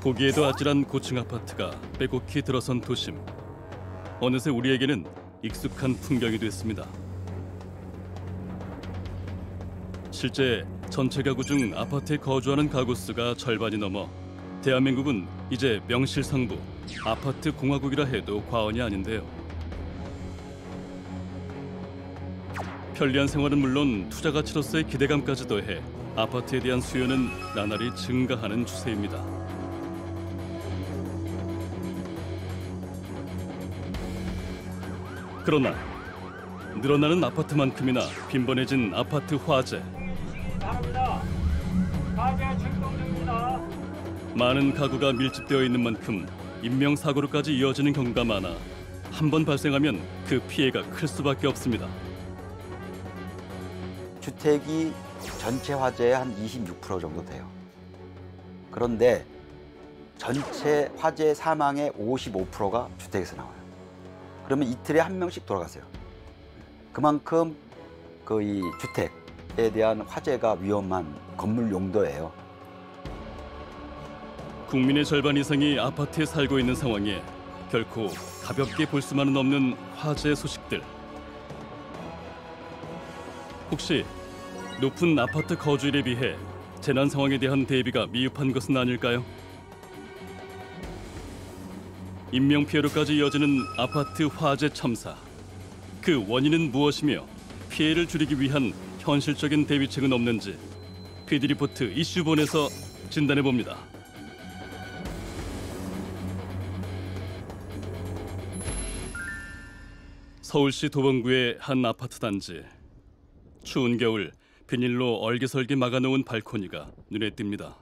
보기에도 아찔한 고층 아파트가 빼곡히 들어선 도심. 어느새 우리에게는 익숙한 풍경이 됐습니다. 실제 전체 가구 중 아파트에 거주하는 가구 수가 절반이 넘어 대한민국은 이제 명실상부 아파트 공화국이라 해도 과언이 아닌데요. 편리한 생활은 물론 투자 가치로서의 기대감까지 더해 아파트에 대한 수요는 나날이 증가하는 추세입니다. 그러나 늘어나는 아파트만큼이나 빈번해진 아파트 화재. 많은 가구가 밀집되어 있는 만큼 인명사고로까지 이어지는 경우가 많아 한 번 발생하면 그 피해가 클 수밖에 없습니다. 주택이 전체 화재의 한 26% 정도 돼요. 그런데 전체 화재 사망의 55%가 주택에서 나와요. 그러면 이틀에 한 명씩 돌아가세요. 그만큼 그 이 주택에 대한 화재가 위험한 건물 용도예요. 국민의 절반 이상이 아파트에 살고 있는 상황에 결코 가볍게 볼 수만은 없는 화재 소식들. 혹시 높은 아파트 거주율에 비해 재난 상황에 대한 대비가 미흡한 것은 아닐까요? 인명피해로까지 이어지는 아파트 화재 참사. 그 원인은 무엇이며 피해를 줄이기 위한 현실적인 대비책은 없는지 PD리포트 이슈본에서 진단해봅니다. 서울시 도봉구의 한 아파트 단지. 추운 겨울 비닐로 얼기설기 막아놓은 발코니가 눈에 띕니다.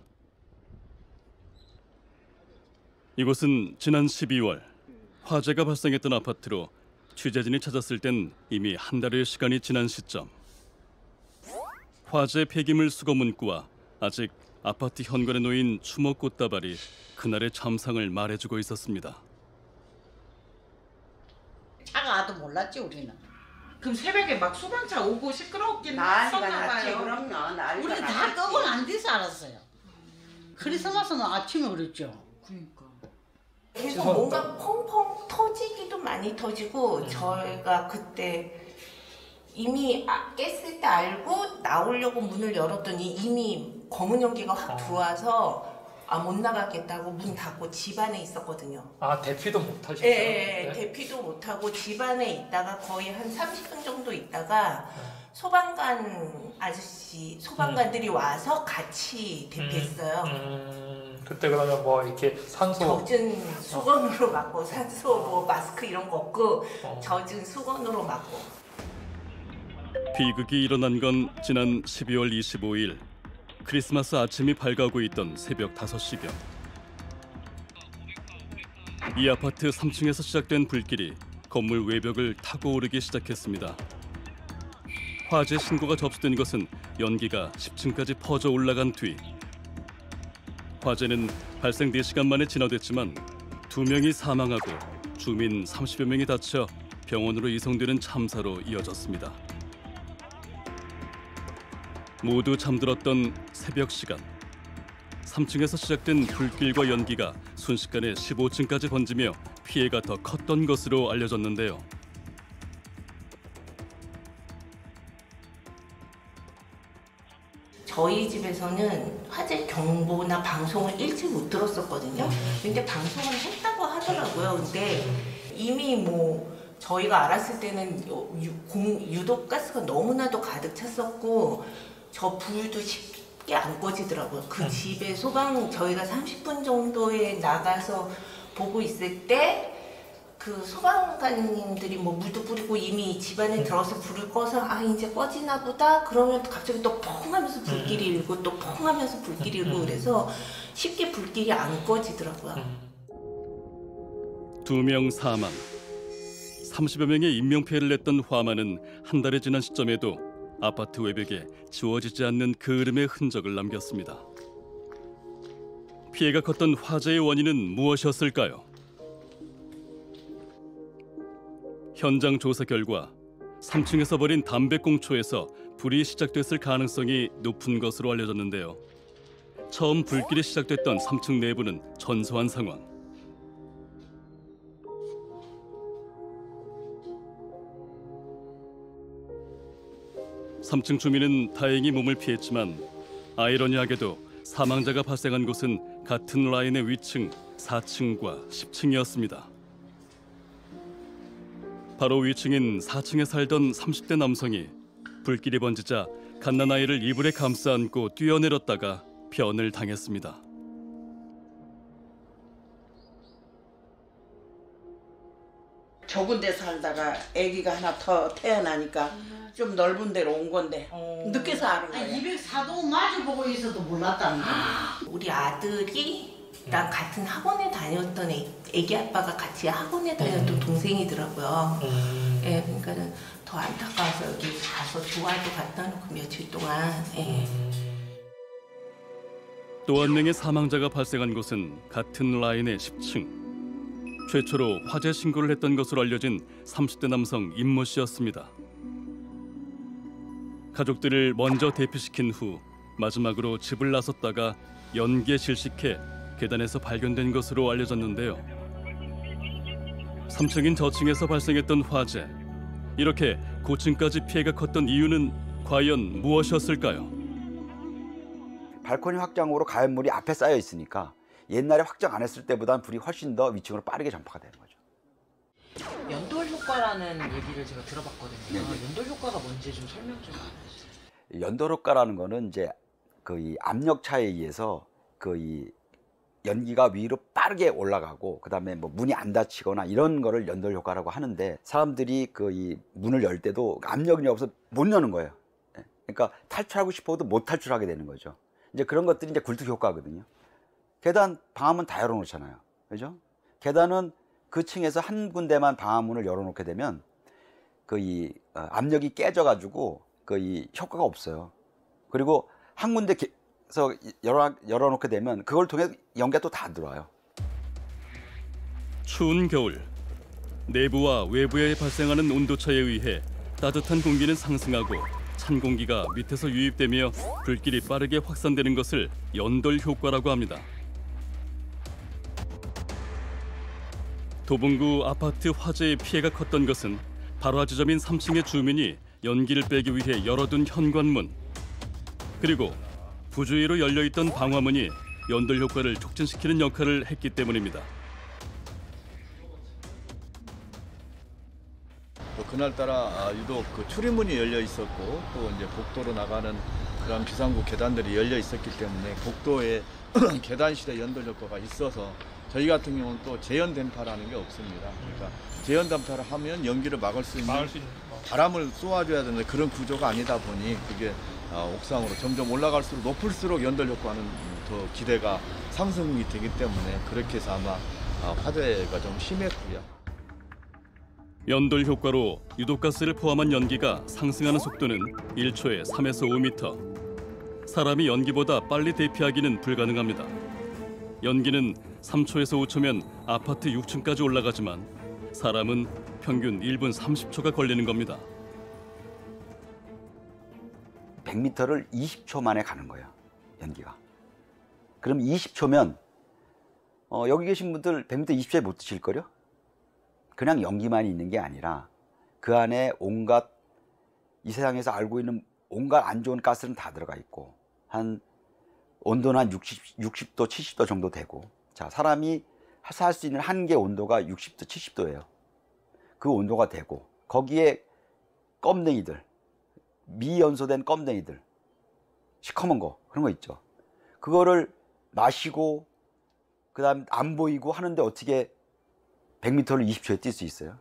이곳은 지난 12월 화재가 발생했던 아파트로 취재진이 찾았을 땐 이미 한 달의 시간이 지난 시점. 화재 폐기물 수거 문구와 아직 아파트 현관에 놓인 추모 꽃다발이 그날의 참상을 말해주고 있었습니다. 차가 와도 몰랐지 우리는. 그럼 새벽에 막 소방차 오고 시끄럽긴 난리가 했었나 났지. 봐요. 그럼요. 난리가 우리 났지. 다 끄고 안 돼서 알았어요. 크리스마스는 아침에 그랬죠. 그러니까. 계속 뭔가 펑펑 터지기도 많이 터지고 저희가 그때 이미 깼을 때 알고 나오려고 문을 열었더니 이미 검은 연기가 확 들어와서 못 나가겠다고 문 닫고 집 안에 있었거든요. 대피도 못 하셨어요? 네, 대피도 못 하고 집 안에 있다가 거의 한 30분 정도 있다가 소방관들이 와서 같이 대피했어요. 그때 그러면 뭐 이렇게 산소 젖은 수건으로 막고 산소 뭐 마스크 이런 거 없고 젖은 수건으로 막고. 비극이 일어난 건 지난 12월 25일 크리스마스 아침이 밝아오고 있던 새벽 5시경. 이 아파트 3층에서 시작된 불길이 건물 외벽을 타고 오르기 시작했습니다. 화재 신고가 접수된 것은 연기가 10층까지 퍼져 올라간 뒤. 화재는 발생 4시간 만에 진화됐지만 2명이 사망하고 주민 30여 명이 다쳐 병원으로 이송되는 참사로 이어졌습니다. 모두 잠들었던 새벽 시간. 3층에서 시작된 불길과 연기가 순식간에 15층까지 번지며 피해가 더 컸던 것으로 알려졌는데요. 저희 집에서는 화재 경보나 방송을 일찍 못 들었었거든요. 근데 방송을 했다고 하더라고요. 근데 이미 저희가 알았을 때는 유독 가스가 너무나도 가득 찼었고 저 불도 쉽게 안 꺼지더라고요. 그 집에 저희가 30분 정도에 나가서 보고 있을 때 그 소방관님들이 물도 뿌리고 이미 집안에 들어서 불을 꺼서 이제 꺼지나 보다 그러면 갑자기 또 펑 하면서 불길이 일고 또 펑 하면서 불길이 일고 그래서 쉽게 불길이 안 꺼지더라고요. 2명 사망, 30여 명의 인명피해를 냈던 화만은 한 달이 지난 시점에도 아파트 외벽에 지워지지 않는 그을음의 흔적을 남겼습니다. 피해가 컸던 화재의 원인은 무엇이었을까요? 현장 조사 결과 3층에서 버린 담배꽁초에서 불이 시작됐을 가능성이 높은 것으로 알려졌는데요. 처음 불길이 시작됐던 3층 내부는 전소한 상황. (3층) 주민은 다행히 몸을 피했지만 아이러니하게도 사망자가 발생한 곳은 같은 라인의 위층 4층과 10층이었습니다. 바로 위층인 4층에 살던 30대 남성이 불길이 번지자 갓난아이를 이불에 감싸 안고 뛰어내렸다가 변을 당했습니다. 좁은 데 살다가 아기가 하나 더 태어나니까 좀 넓은 데로 온 건데 늦게서 알은 거예요. 204동 마주보고 있어도 몰랐다는 거야. 우리 아들이랑 같은 학원에 다녔던 애기 아빠가 같이 학원에 다녔던 동생이더라고요. 예, 그러니까는 더 안타까워서 여기 가서 조화도 갖다 놓고 며칠 동안. 예. 또 한 명의 사망자가 발생한 곳은 같은 라인의 10층. 최초로 화재 신고를 했던 것으로 알려진 30대 남성 임모 씨였습니다. 가족들을 먼저 대피시킨 후 마지막으로 집을 나섰다가 연기에 질식해 계단에서 발견된 것으로 알려졌는데요. 3층인 저층에서 발생했던 화재. 이렇게 고층까지 피해가 컸던 이유는 과연 무엇이었을까요? 발코니 확장으로 가연물이 앞에 쌓여 있으니까 옛날에 확장 안 했을 때보다는 불이 훨씬 더 위층으로 빠르게 전파가 되는 거죠. 연돌 효과라는 얘기를 제가 들어봤거든요. 연돌 효과가 뭔지 좀 설명 좀 해주세요. 연돌 효과라는 거는 이제 그 이 압력 차에 의해서 그 이 연기가 위로 빠르게 올라가고 그다음에 뭐 문이 안 닫히거나 이런 거를 연돌 효과라고 하는데 사람들이 그 이 문을 열 때도 압력이 없어서 못 여는 거예요. 그러니까 탈출하고 싶어도 못 탈출하게 되는 거죠. 이제 그런 것들이 이제 굴뚝 효과거든요. 계단 방화문 다 열어놓잖아요, 그죠? 계단은 그 층에서 한 군데만 방화문을 열어놓게 되면 그 이 압력이 깨져가지고 그 이 효과가 없어요. 그리고 한 군데서 열어놓게 되면 그걸 통해 연기가 또 다 들어와요. 추운 겨울, 내부와 외부에 발생하는 온도차에 의해 따뜻한 공기는 상승하고 찬 공기가 밑에서 유입되며 불길이 빠르게 확산되는 것을 연돌 효과라고 합니다. 도봉구 아파트 화재의 피해가 컸던 것은 발화 지점인 3층의 주민이 연기를 빼기 위해 열어둔 현관문, 그리고 부주의로 열려있던 방화문이 연돌 효과를 촉진시키는 역할을 했기 때문입니다. 그날따라 유독 그 출입문이 열려 있었고 또 이제 복도로 나가는 그런 비상구 계단들이 열려 있었기 때문에 복도에 계단실에 연돌 효과가 있어서 저희 같은 경우는 또 재연 댐파라는 게 없습니다. 그러니까 재연 댐파를 하면 연기를 막을 수 있는 바람을 쏘아줘야 되는데 그런 구조가 아니다 보니 그게 옥상으로 점점 올라갈수록 높을수록 연돌 효과는 더 기대가 상승이 되기 때문에 그렇게 해서 아마 화재가 좀 심했고요. 연돌 효과로 유독가스를 포함한 연기가 상승하는 속도는 1초에 3에서 5m. 사람이 연기보다 빨리 대피하기는 불가능합니다. 연기는 3초에서 5초면 아파트 6층까지 올라가지만 사람은 평균 1분 30초가 걸리는 겁니다. 100m를 20초 만에 가는 거예요, 연기가. 그럼 20초면 여기 계신 분들 100m 20초에 못 드실걸요? 그냥 연기만 있는 게 아니라 그 안에 온갖 이 세상에서 알고 있는 온갖 안 좋은 가스는 다 들어가 있고 한 온도는 한 60도, 70도 정도 되고 자 사람이 살 수 있는 한계 온도가 60도, 70도예요. 그 온도가 되고 거기에 껌댕이들, 미연소된 껌댕이들, 시커먼 거 그런 거 있죠. 그거를 마시고 그다음 안 보이고 하는데 어떻게 100m를 20초에 뛸 수 있어요?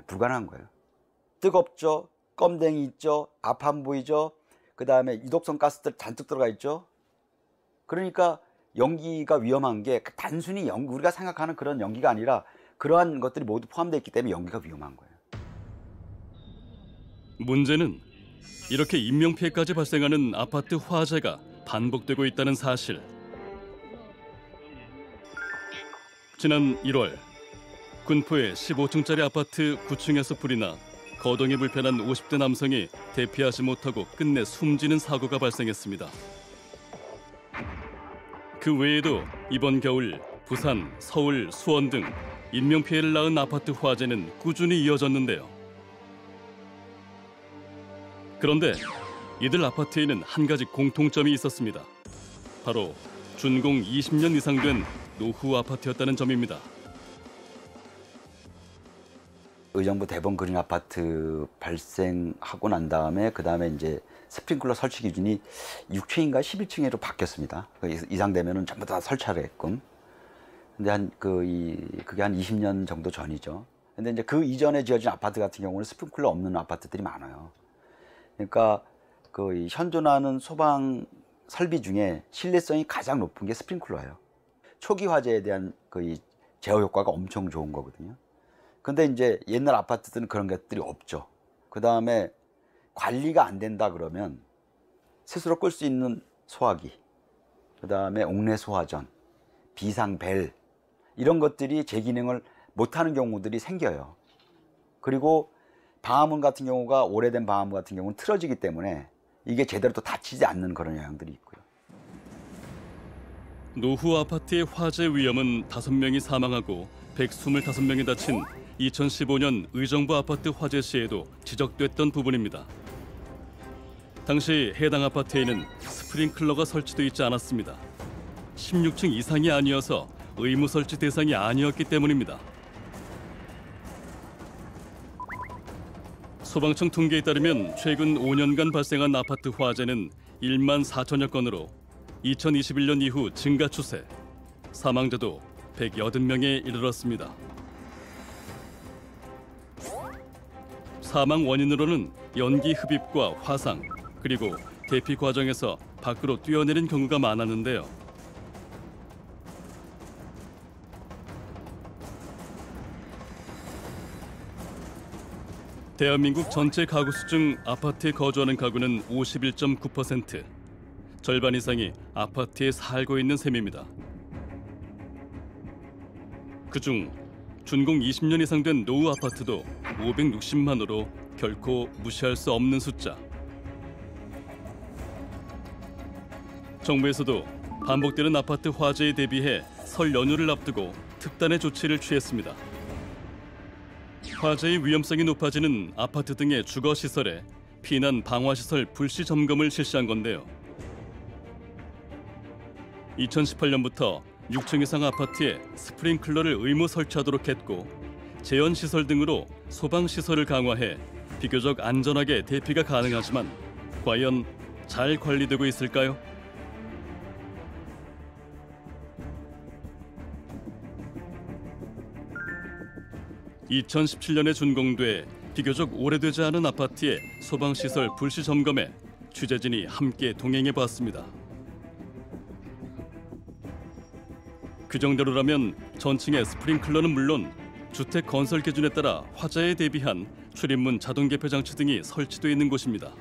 불가능한 거예요. 뜨겁죠, 껌댕이 있죠, 앞 안 보이죠, 그 다음에 유독성 가스들 잔뜩 들어가 있죠. 그러니까 연기가 위험한 게 단순히 우리가 생각하는 그런 연기가 아니라 그러한 것들이 모두 포함되어 있기 때문에 연기가 위험한 거예요. 문제는 이렇게 인명피해까지 발생하는 아파트 화재가 반복되고 있다는 사실. 지난 1월 군포의 15층짜리 아파트 9층에서 불이 나 거동이 불편한 50대 남성이 대피하지 못하고 끝내 숨지는 사고가 발생했습니다. 그 외에도 이번 겨울 부산, 서울, 수원 등 인명피해를 낳은 아파트 화재는 꾸준히 이어졌는데요. 그런데 이들 아파트에는 한 가지 공통점이 있었습니다. 바로 준공 20년 이상 된 노후 아파트였다는 점입니다. 의정부 대범 그린 아파트 발생하고 난 다음에 이제 스프링클러 설치 기준이 6층인가 11층으로 바뀌었습니다. 이상 되면은 전부 다 설치를 했끔. 근데 그게 한 20년 정도 전이죠. 근데 이제 그 이전에 지어진 아파트 같은 경우는 스프링클러 없는 아파트들이 많아요. 그러니까 그 현존하는 소방 설비 중에 신뢰성이 가장 높은 게 스프링클러예요. 초기 화재에 대한 그 제어 효과가 엄청 좋은 거거든요. 근데 이제 옛날 아파트들은 그런 것들이 없죠. 그 다음에 관리가 안 된다 그러면 스스로 끌 수 있는 소화기, 그 다음에 옥내 소화전, 비상벨 이런 것들이 제 기능을 못하는 경우들이 생겨요. 그리고 방화문 같은 경우가 오래된 방화문 같은 경우는 틀어지기 때문에 이게 제대로 또 닫히지 않는 그런 영향들이 있고요. 노후 아파트의 화재 위험은 5명이 사망하고 125명이 다친 2015년 의정부 아파트 화재 시에도 지적됐던 부분입니다. 당시 해당 아파트에는 스프링클러가 설치돼 있지 않았습니다. 16층 이상이 아니어서 의무 설치 대상이 아니었기 때문입니다. 소방청 통계에 따르면 최근 5년간 발생한 아파트 화재는 1만 4천여 건으로 2021년 이후 증가 추세, 사망자도 180명에 이르렀습니다. 사망 원인으로는 연기 흡입과 화상, 그리고 대피 과정에서 밖으로 뛰어내린 경우가 많았는데요. 대한민국 전체 가구 수 중 아파트에 거주하는 가구는 51.9%, 절반 이상이 아파트에 살고 있는 셈입니다. 그중 준공 20년 이상 된 노후 아파트도 560만호로 결코 무시할 수 없는 숫자. 정부에서도 반복되는 아파트 화재에 대비해 설 연휴를 앞두고 특단의 조치를 취했습니다. 화재의 위험성이 높아지는 아파트 등의 주거시설에 피난 방화시설 불시 점검을 실시한 건데요. 2018년부터 6층 이상 아파트에 스프링클러를 의무 설치하도록 했고 재현시설 등으로 소방시설을 강화해 비교적 안전하게 대피가 가능하지만 과연 잘 관리되고 있을까요? (2017년에) 준공돼 비교적 오래되지 않은 아파트의 소방시설 불시 점검에 취재진이 함께 동행해봤습니다. 규정대로라면 전층의 스프링클러는 물론 주택 건설 기준에 따라 화재에 대비한 출입문 자동 개폐 장치 등이 설치되어 있는 곳입니다.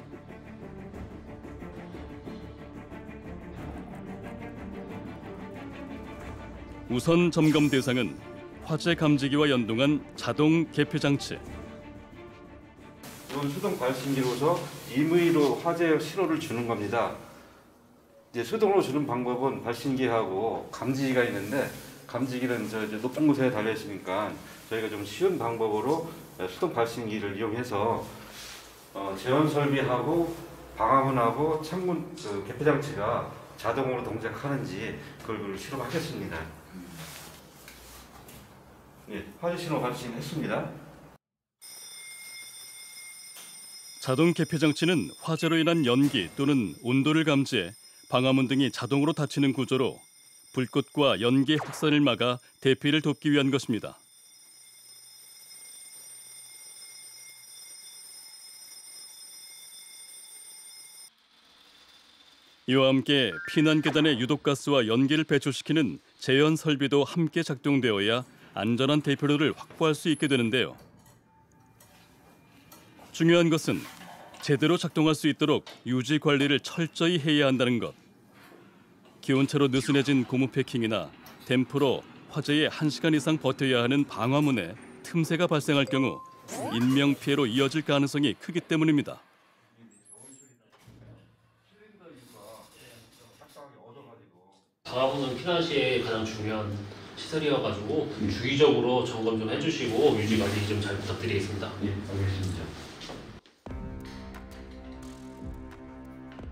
우선 점검 대상은 화재 감지기와 연동한 자동 개폐 장치. 이건 수동 발신기로서 임의로 화재 신호를 주는 겁니다. 이제 수동으로 주는 방법은 발신기하고 감지기가 있는데 감지기는 이제 높은 곳에 달려 있으니까 저희가 좀 쉬운 방법으로 수동 발신기를 이용해서 재원 설비하고 방화문하고 창문 개폐 장치가 자동으로 동작하는지 그걸 실험하겠습니다. 예, 화재 신호 발신했습니다. 자동 개폐 장치는 화재로 인한 연기 또는 온도를 감지해 방화문 등이 자동으로 닫히는 구조로 불꽃과 연기의 확산을 막아 대피를 돕기 위한 것입니다. 이와 함께 피난 계단에 유독가스와 연기를 배출시키는 재현 설비도 함께 작동되어야 안전한 대피로를 확보할 수 있게 되는데요. 중요한 것은 제대로 작동할 수 있도록 유지 관리를 철저히 해야 한다는 것. 기온차로 느슨해진 고무 패킹이나 댐프로 화재에 1시간 이상 버텨야 하는 방화문에 틈새가 발생할 경우 인명피해로 이어질 가능성이 크기 때문입니다. 방화문은 피난 시에 가장 중요한 시설이어가지고 주기적으로 점검 좀 해주시고 유지 관리 좀 잘 부탁드리겠습니다. 예, 알겠습니다.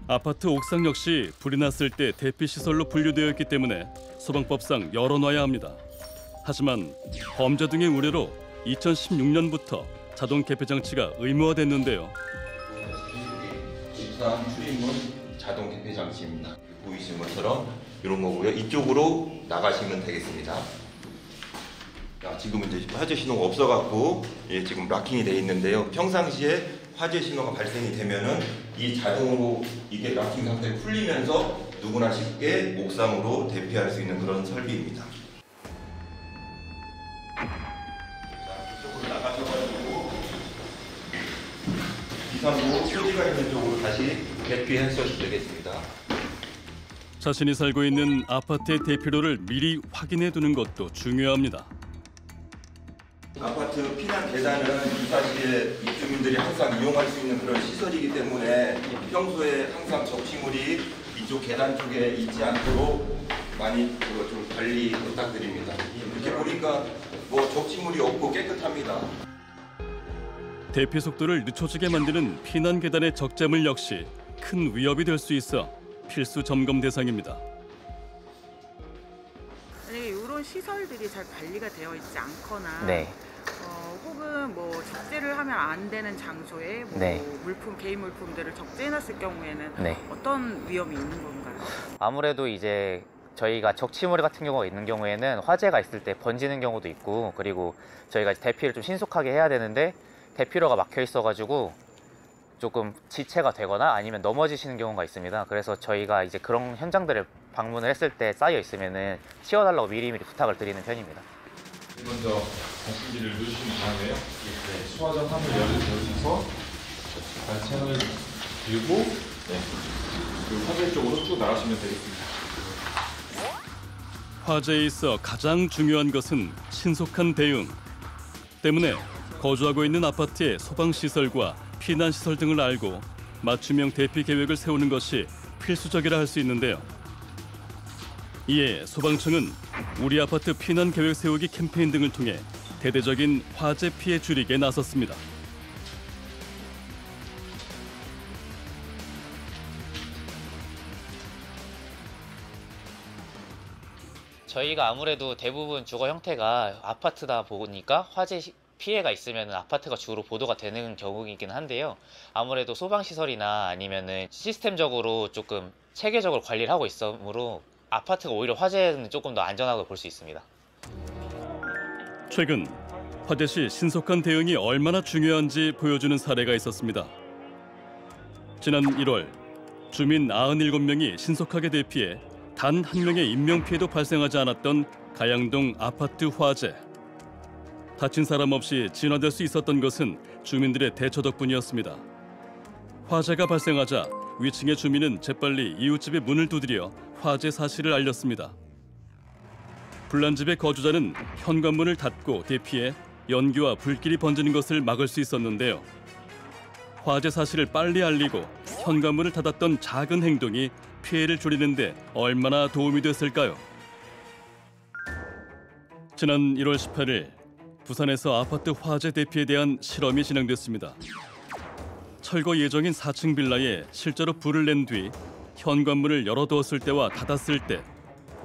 아파트 옥상 역시 불이 났을 때 대피 시설로 분류되어 있기 때문에 소방법상 열어놔야 합니다. 하지만 범죄 등의 우려로 2016년부터 자동 개폐 장치가 의무화됐는데요. 집상 출입문 자동 개폐 장치입니다. 보이시는 것처럼 이런 거고요. 이쪽으로 나가시면 되겠습니다. 지금은 이제 화재 신호가 없어갖고 지금 락킹이 돼 있는데요. 평상시에 화재 신호가 발생이 되면은 이 자동으로 이게 락킹 상태가 풀리면서 누구나 쉽게 옥상으로 대피할 수 있는 그런 설비입니다. 이쪽으로 나가셔가지고 비상구 소지가 있는 쪽으로 다시 대피하셔도 되겠습니다. 자신이 살고 있는 아파트의 대피로를 미리 확인해 두는 것도 중요합니다. 아파트 피난 계단은 사실 입주민들이 항상 이용할 수 있는 그런 시설이기 때문에 평소에 항상 적시물이 이쪽 계단 쪽에 있지 않도록 많이 좀 관리 부탁드립니다. 이렇게 보니까 뭐 적시물이 없고 깨끗합니다. 대피 속도를 늦춰지게 만드는 피난 계단의 적재물 역시 큰 위협이 될 수 있어 필수 점검 대상입니다. 만약에 이런 시설들이 잘 관리가 되어 있지 않거나 혹은 뭐 적재를 하면 안 되는 장소에 물품, 개인 물품들을 적재해놨을 경우에는 어떤 위험이 있는 건가요? 아무래도 이제 저희가 적치물 같은 경우가 있는 경우에는 화재가 있을 때 번지는 경우도 있고, 그리고 저희가 대피를 좀 신속하게 해야 되는데 대피로가 막혀 있어가지고 조금 지체가 되거나 아니면 넘어지시는 경우가 있습니다. 그래서 저희가 이제 그런 현장들을 방문을 했을 때 쌓여 있으면은 치워달라고 미리미리 부탁을 드리는 편입니다. 먼저 발신지를 누르신 다음에요. 수화전 함을 열어서 발차를 들고 그리고 화재 쪽으로 쭉 나가시면 되겠습니다. 화재에 있어 가장 중요한 것은 신속한 대응. 때문에 거주하고 있는 아파트의 소방시설과 피난시설 등을 알고 맞춤형 대피 계획을 세우는 것이 필수적이라 할 수 있는데요. 이에 소방청은 우리 아파트 피난 계획 세우기 캠페인 등을 통해 대대적인 화재 피해 줄이기에 나섰습니다. 저희가 아무래도 대부분 주거 형태가 아파트다 보니까 화재 피해가 있으면 아파트가 주로 보도가 되는 경우이긴 한데요. 아무래도 소방시설이나 아니면은 시스템적으로 조금 체계적으로 관리를 하고 있으므로 아파트가 오히려 화재는 조금 더 안전하다고 볼 수 있습니다. 최근 화재 시 신속한 대응이 얼마나 중요한지 보여주는 사례가 있었습니다. 지난 1월 주민 97명이 신속하게 대피해 단 한 명의 인명피해도 발생하지 않았던 가양동 아파트 화재. 다친 사람 없이 진화될 수 있었던 것은 주민들의 대처 덕분이었습니다. 화재가 발생하자 위층의 주민은 재빨리 이웃집의 문을 두드려 화재 사실을 알렸습니다. 불난 집의 거주자는 현관문을 닫고 대피해 연기와 불길이 번지는 것을 막을 수 있었는데요. 화재 사실을 빨리 알리고 현관문을 닫았던 작은 행동이 피해를 줄이는 데 얼마나 도움이 됐을까요? 지난 1월 18일 부산에서 아파트 화재 대피에 대한 실험이 진행됐습니다. 철거 예정인 4층 빌라에 실제로 불을 낸 뒤 현관문을 열어두었을 때와 닫았을 때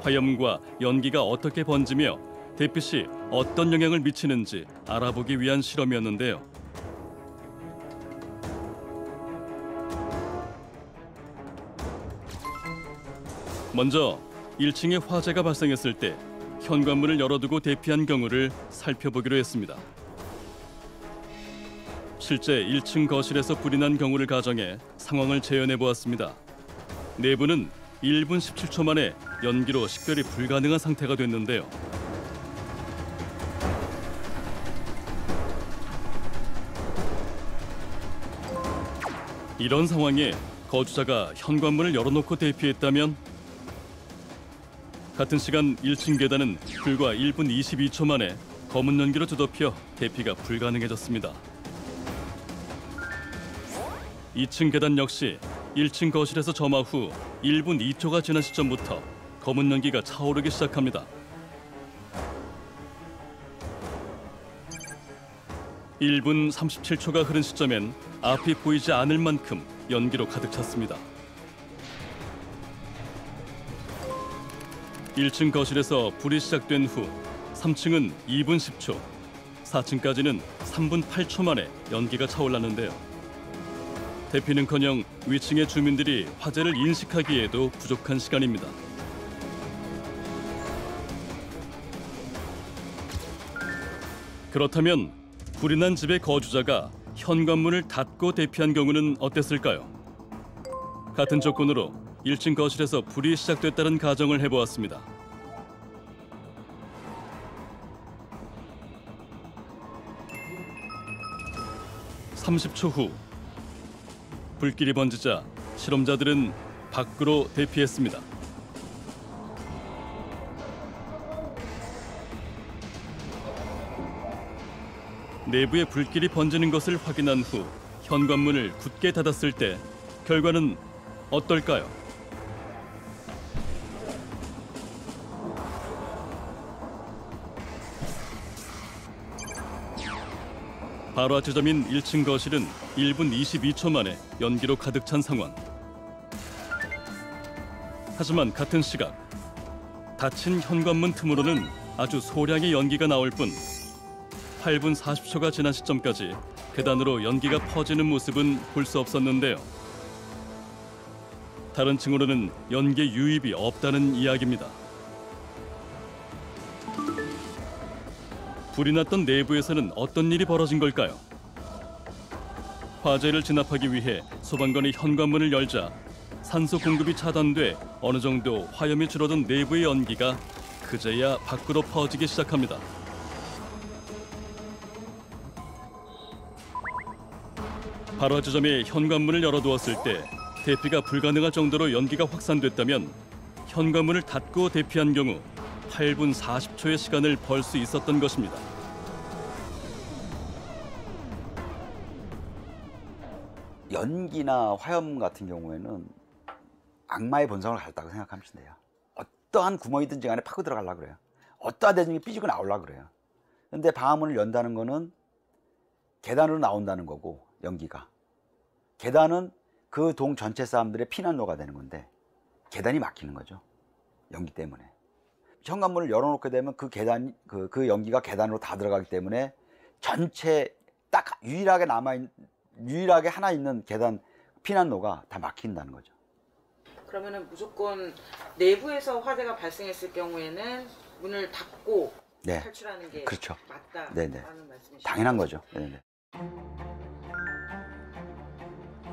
화염과 연기가 어떻게 번지며 대피 시 어떤 영향을 미치는지 알아보기 위한 실험이었는데요. 먼저 1층에 화재가 발생했을 때 현관문을 열어두고 대피한 경우를 살펴보기로 했습니다. 실제 1층 거실에서 불이 난 경우를 가정해 상황을 재현해 보았습니다. 내부는 1분 17초 만에 연기로 식별이 불가능한 상태가 됐는데요. 이런 상황에 거주자가 현관문을 열어놓고 대피했다면 같은 시간 1층 계단은 불과 1분 22초 만에 검은 연기로 뒤덮여 대피가 불가능해졌습니다. 2층 계단 역시 1층 거실에서 점화 후 1분 2초가 지난 시점부터 검은 연기가 차오르기 시작합니다. 1분 37초가 흐른 시점엔 앞이 보이지 않을 만큼 연기로 가득 찼습니다. 1층 거실에서 불이 시작된 후 3층은 2분 10초, 4층까지는 3분 8초 만에 연기가 차올랐는데요. 대피는커녕 위층의 주민들이 화재를 인식하기에도 부족한 시간입니다. 그렇다면 불이 난 집의 거주자가 현관문을 닫고 대피한 경우는 어땠을까요? 같은 조건으로 1층 거실에서 불이 시작됐다는 가정을 해보았습니다. (30초) 후 불길이 번지자 실험자들은 밖으로 대피했습니다. 내부에 불길이 번지는 것을 확인한 후 현관문을 굳게 닫았을 때 결과는 어떨까요? 바로 지점인 1층 거실은 1분 22초 만에 연기로 가득 찬 상황. 하지만 같은 시각 닫힌 현관문 틈으로는 아주 소량의 연기가 나올 뿐 8분 40초가 지난 시점까지 계단으로 연기가 퍼지는 모습은 볼 수 없었는데요. 다른 층으로는 연기 유입이 없다는 이야기입니다. 불이 났던 내부에서는 어떤 일이 벌어진 걸까요? 화재를 진압하기 위해 소방관이 현관문을 열자 산소 공급이 차단돼 어느 정도 화염이 줄어든 내부의 연기가 그제야 밖으로 퍼지기 시작합니다. 발화 지점에 현관문을 열어두었을 때 대피가 불가능할 정도로 연기가 확산됐다면 현관문을 닫고 대피한 경우 8분 40초의 시간을 벌 수 있었던 것입니다. 연기나 화염 같은 경우에는 악마의 본성을 가졌다고 생각하면 돼요. 어떠한 구멍이든지 간에 파고 들어가려고 그래요. 어떠한 데든지 삐지고 나오려고 그래요. 근데 방화문을 연다는 거는 계단으로 나온다는 거고, 연기가. 계단은 그 동 전체 사람들의 피난로가 되는 건데 계단이 막히는 거죠. 연기 때문에. 현관문을 열어놓게 되면 그 계단, 그 연기가 계단으로 다 들어가기 때문에 전체 딱 유일하게 하나 있는 계단 피난로가 다 막힌다는 거죠. 그러면은 무조건 내부에서 화재가 발생했을 경우에는 문을 닫고 네. 탈출하는 게 그렇죠. 맞다라는 말씀이시죠? 당연한 거죠. 네네.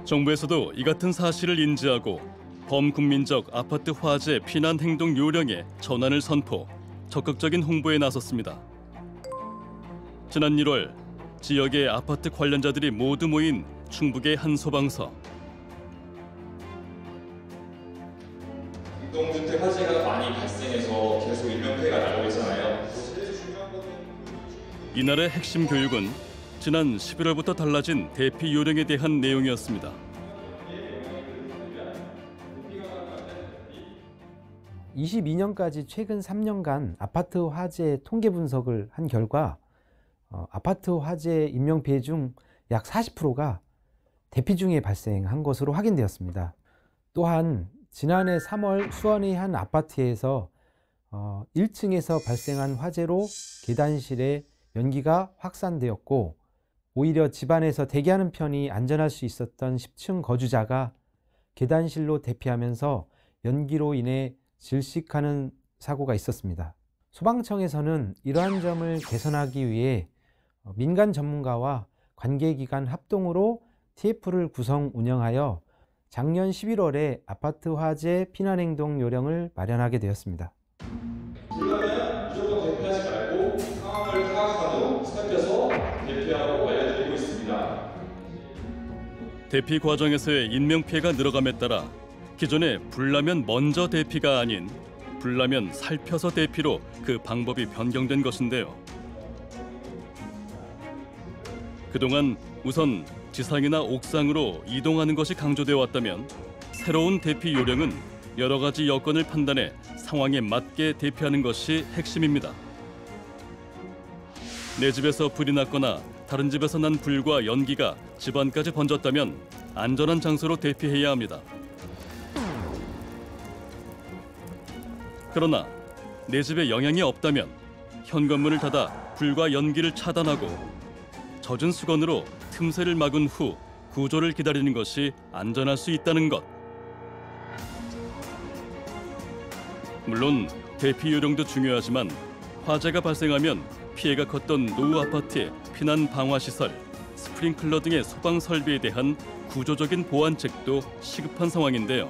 정부에서도 이 같은 사실을 인지하고 범국민적 아파트 화재 피난 행동 요령에 전환을 선포, 적극적인 홍보에 나섰습니다. 지난 1월 지역의 아파트 관련자들이 모두 모인 충북의 한 소방서. 공동주택 화재가 많이 발생해서 계속 인명피해가 나고 있잖아요. 이날의 핵심 교육은 지난 11월부터 달라진 대피 요령에 대한 내용이었습니다. 22년까지 최근 3년간 아파트 화재 통계 분석을 한 결과 아파트 화재 인명피해 중 약 40%가 대피 중에 발생한 것으로 확인되었습니다. 또한 지난해 3월 수원의 한 아파트에서 1층에서 발생한 화재로 계단실에 연기가 확산되었고, 오히려 집안에서 대기하는 편이 안전할 수 있었던 10층 거주자가 계단실로 대피하면서 연기로 인해 질식하는 사고가 있었습니다. 소방청에서는 이러한 점을 개선하기 위해 민간 전문가와 관계기관 합동으로 TF를 구성 운영하여 작년 11월에 아파트 화재 피난행동 요령을 마련하게 되었습니다. 그러면 무조건 대피하지 말고 상황을 파악하고 살펴서 대피하고 알려드리고 있습니다. 대피 과정에서의 인명피해가 늘어감에 따라 기존에 불나면 먼저 대피가 아닌 불나면 살펴서 대피로 그 방법이 변경된 것인데요. 그동안 우선 지상이나 옥상으로 이동하는 것이 강조되어 왔다면 새로운 대피 요령은 여러 가지 여건을 판단해 상황에 맞게 대피하는 것이 핵심입니다. 내 집에서 불이 났거나 다른 집에서 난 불과 연기가 집안까지 번졌다면 안전한 장소로 대피해야 합니다. 그러나 내 집에 영향이 없다면 현관문을 닫아 불과 연기를 차단하고 젖은 수건으로 틈새를 막은 후 구조를 기다리는 것이 안전할 수 있다는 것. 물론 대피 요령도 중요하지만 화재가 발생하면 피해가 컸던 노후 아파트의 피난 방화 시설, 스프링클러 등의 소방 설비에 대한 구조적인 보완책도 시급한 상황인데요.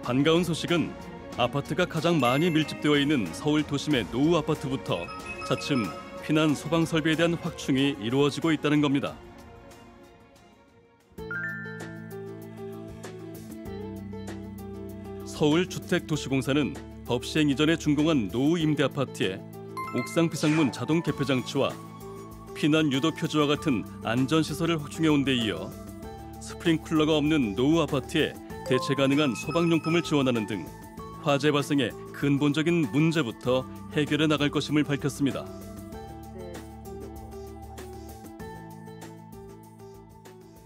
반가운 소식은 아파트가 가장 많이 밀집되어 있는 서울 도심의 노후 아파트부터 차츰 피난 소방 설비에 대한 확충이 이루어지고 있다는 겁니다. 서울주택도시공사는 법 시행 이전에 준공한 노후 임대 아파트에 옥상 비상문 자동 개폐 장치와 피난 유도 표지와 같은 안전 시설을 확충해온 데 이어 스프링클러가 없는 노후 아파트에 대체 가능한 소방용품을 지원하는 등 화재 발생의 근본적인 문제부터 해결해 나갈 것임을 밝혔습니다.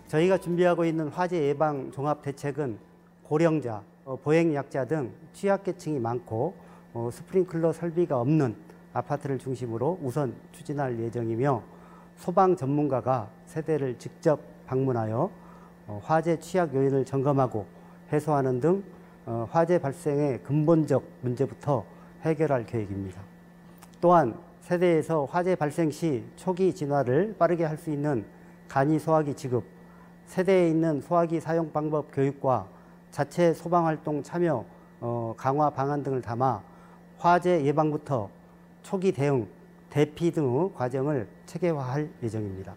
저희가 준비하고 있는 화재 예방 종합 대책은 고령자, 보행약자 등 취약계층이 많고 스프링클러 설비가 없는 아파트를 중심으로 우선 추진할 예정이며 소방 전문가가 세대를 직접 방문하여 화재 취약 요인을 점검하고 해소하는 등 화재 발생의 근본적 문제부터 해결할 계획입니다. 또한 세대에서 화재 발생 시 초기 진화를 빠르게 할 수 있는 간이 소화기 지급, 세대에 있는 소화기 사용 방법 교육과 자체 소방활동 참여 강화 방안 등을 담아 화재 예방부터 초기 대응, 대피 등의 과정을 체계화할 예정입니다.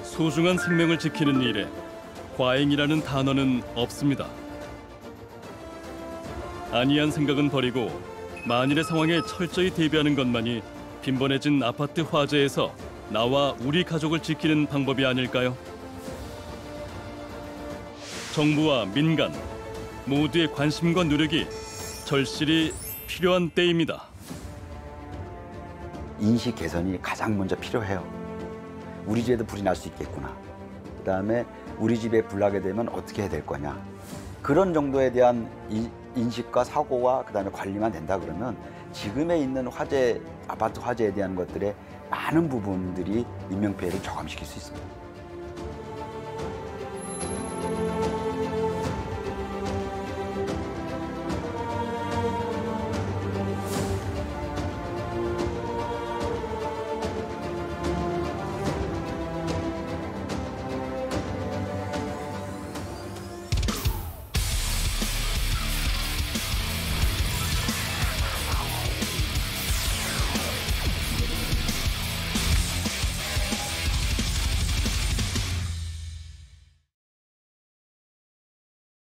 소중한 생명을 지키는 일에 과잉이라는 단어는 없습니다. 안이한 생각은 버리고 만일의 상황에 철저히 대비하는 것만이 빈번해진 아파트 화재에서 나와 우리 가족을 지키는 방법이 아닐까요? 정부와 민간 모두의 관심과 노력이 절실히 필요한 때입니다. 인식 개선이 가장 먼저 필요해요. 우리 집에도 불이 날 수 있겠구나. 그다음에 우리 집에 불 나게 되면 어떻게 해야 될 거냐. 그런 정도에 대한 인식과 사고와 그다음에 관리만 된다 그러면 지금에 있는 화재, 아파트 화재에 대한 것들의 많은 부분들이 인명피해를 저감시킬 수 있습니다.